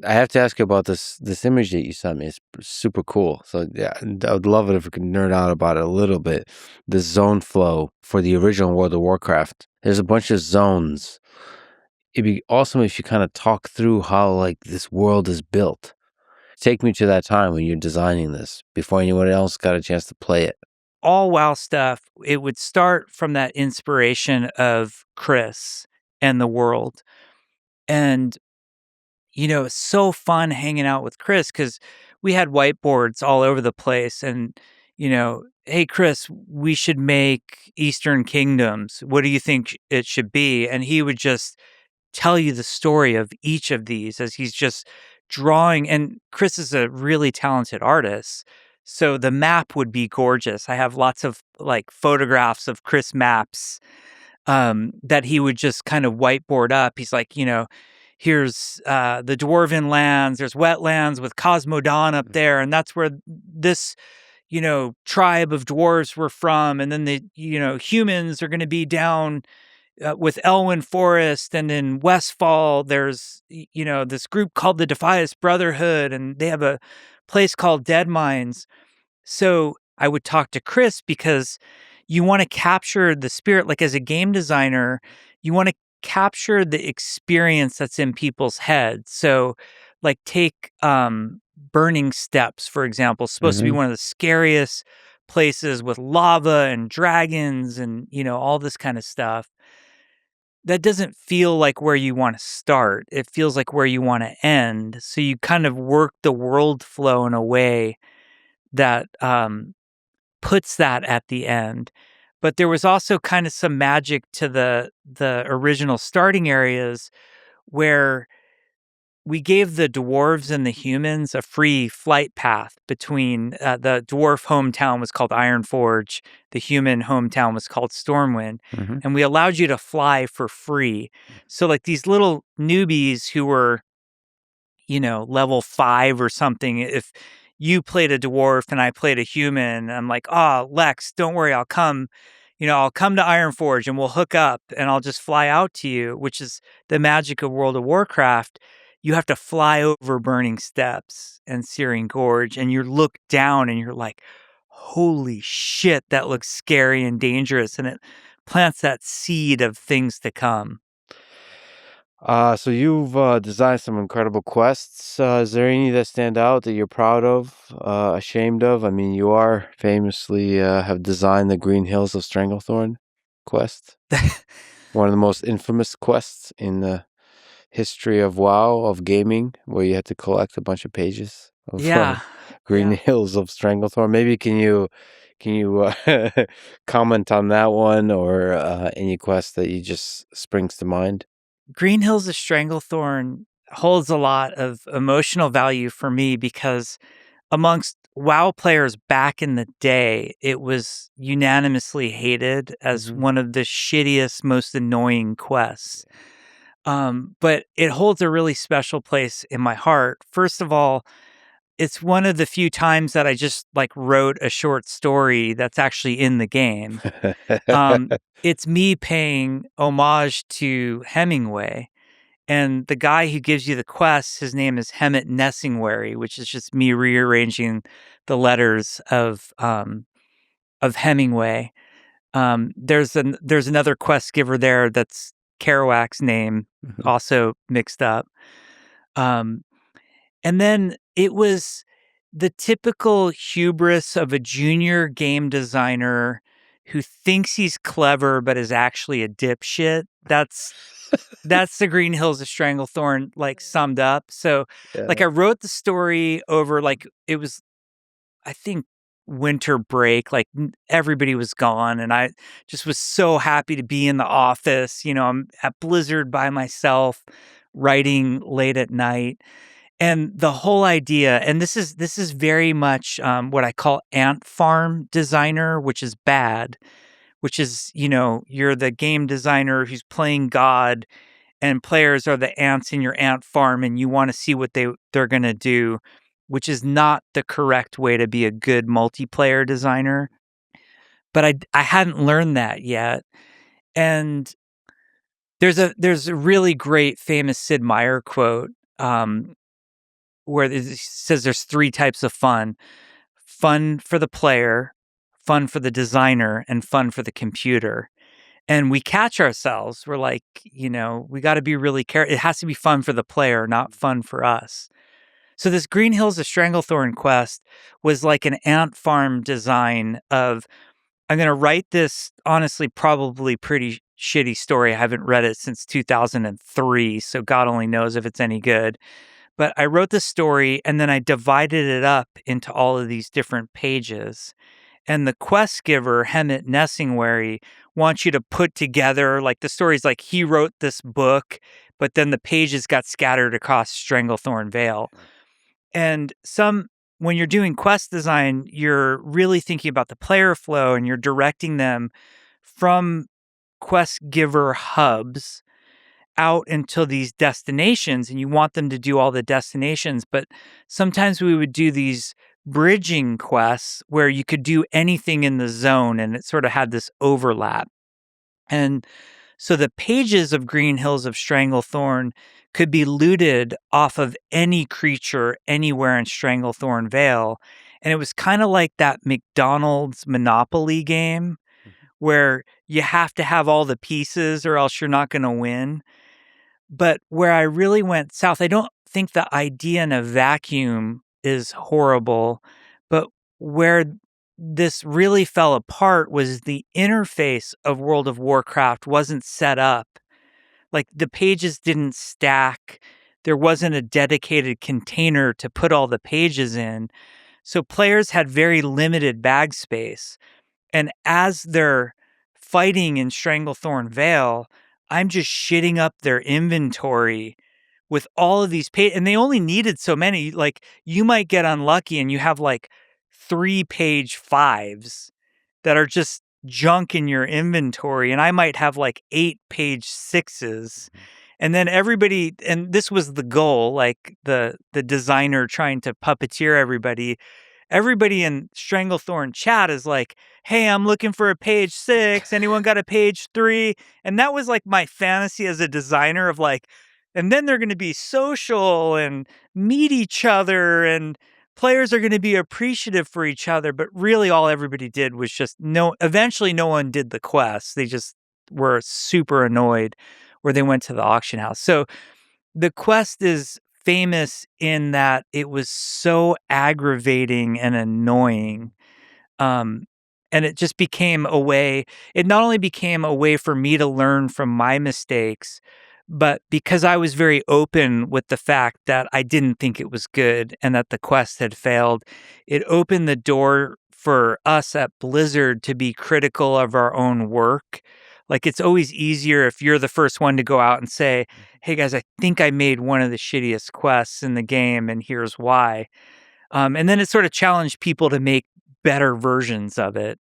I have to ask you about this image that you sent me. It's super cool. So yeah, I would love it if we could nerd out about it a little bit. The zone flow for the original World of Warcraft. There's a bunch of zones. It'd be awesome if you kind of talk through how like this world is built. Take me to that time when you're designing this before anyone else got a chance to play it. All WoW stuff, it would start from that inspiration of Chris and the world. And, it's so fun hanging out with Chris because we had whiteboards all over the place. And, hey, Chris, we should make Eastern Kingdoms. What do you think it should be? And he would just tell you the story of each of these as he's just drawing. And Chris is a really talented artist. So the map would be gorgeous. I have lots of like photographs of Chris maps that he would just kind of whiteboard up. He's like, here's the Dwarven lands, there's wetlands with Cosmodon up there. And that's where this, tribe of dwarves were from. And then the, humans are going to be down with Elwyn Forest, and in Westfall, there's this group called the Defias Brotherhood, and they have a place called Dead Mines. So I would talk to Chris because you want to capture the spirit. Like as a game designer, you want to capture the experience that's in people's heads. So, like take Burning Steps, for example, supposed to be one of the scariest places with lava and dragons and all this kind of stuff. That doesn't feel like where you want to start. It feels like where you want to end. So you kind of work the world flow in a way that puts that at the end. But there was also kind of some magic to the original starting areas where we gave the dwarves and the humans a free flight path between the dwarf hometown was called Ironforge, the human hometown was called Stormwind, and we allowed you to fly for free. So like these little newbies who were, level 5 or something, if you played a dwarf and I played a human, I'm like, oh, Lex, don't worry, I'll come. I'll come to Ironforge and we'll hook up and I'll just fly out to you, which is the magic of World of Warcraft. You have to fly over Burning Steps and Searing Gorge, and you look down and you're like, holy shit, that looks scary and dangerous. And it plants that seed of things to come. So you've designed some incredible quests. Is there any that stand out that you're proud of, ashamed of? I mean, you are famously have designed the Green Hills of Stranglethorn quest, one of the most infamous quests in the history of WoW, of gaming, where you had to collect a bunch of pages of Green Hills of Stranglethorn. Maybe can you comment on that one, or any quest that you just springs to mind? Green Hills of Stranglethorn holds a lot of emotional value for me because amongst WoW players back in the day, it was unanimously hated as one of the shittiest, most annoying quests. But it holds a really special place in my heart. First of all, it's one of the few times that I just like wrote a short story that's actually in the game. It's me paying homage to Hemingway. And the guy who gives you the quest, his name is Hemet Nessingwary, which is just me rearranging the letters of Hemingway. There's another quest giver there that's Kerouac's name, also mixed up. And then it was the typical hubris of a junior game designer who thinks he's clever but is actually a dipshit. That's the Green Hills of Stranglethorn like summed up. So like I wrote the story over like it was I think winter break, like everybody was gone and I just was so happy to be in the office. I'm at Blizzard by myself writing late at night. And the whole idea, and this is very much what I call ant farm designer, which is bad, which is, you're the game designer who's playing God and players are the ants in your ant farm and you want to see what they're going to do, which is not the correct way to be a good multiplayer designer. But I hadn't learned that yet. And there's a really great famous Sid Meier quote where it says there's 3 types of fun. Fun for the player, fun for the designer, and fun for the computer. And we catch ourselves. We're like, we gotta be really careful. It has to be fun for the player, not fun for us. So this Green Hills of Stranglethorn quest was like an ant farm design of, I'm gonna write this, honestly, probably pretty shitty story. I haven't read it since 2003, so God only knows if it's any good. But I wrote the story, and then I divided it up into all of these different pages. And the quest giver, Hemet Nessingwary, wants you to put together, like, the story's like he wrote this book, but then the pages got scattered across Stranglethorn Vale. And when you're doing quest design, you're really thinking about the player flow, and you're directing them from quest giver hubs out into these destinations, and you want them to do all the destinations. But sometimes we would do these bridging quests where you could do anything in the zone, and it sort of had this overlap. And so the pages of Green Hills of Stranglethorn could be looted off of any creature anywhere in Stranglethorn Vale. And it was kind of like that McDonald's Monopoly game where you have to have all the pieces or else you're not going to win. But where I really went south, I don't think the idea in a vacuum is horrible, but where this really fell apart was the interface of World of Warcraft wasn't set up. Like, the pages didn't stack. There wasn't a dedicated container to put all the pages in. So players had very limited bag space. And as they're fighting in Stranglethorn Vale, I'm just shitting up their inventory with all of these and they only needed so many. Like, you might get unlucky and you have like 3-page 5s that are just junk in your inventory, and I might have like 8-page 6s. And then everybody, and this was the goal, like the designer trying to puppeteer everybody. Everybody in Stranglethorn chat is like, hey, I'm looking for a page 6. Anyone got a page 3? And that was like my fantasy as a designer of like, and then they're going to be social and meet each other, and players are going to be appreciative for each other. But really all everybody did was just eventually no one did the quest. They just were super annoyed where they went to the auction house. So the quest is famous in that it was so aggravating and annoying. And it just became a way, it not only became a way for me to learn from my mistakes, but because I was very open with the fact that I didn't think it was good and that the quest had failed, it opened the door for us at Blizzard to be critical of our own work. Like, it's always easier if you're the first one to go out and say, hey guys, I think I made one of the shittiest quests in the game, and here's why. And then it sort of challenged people to make better versions of it.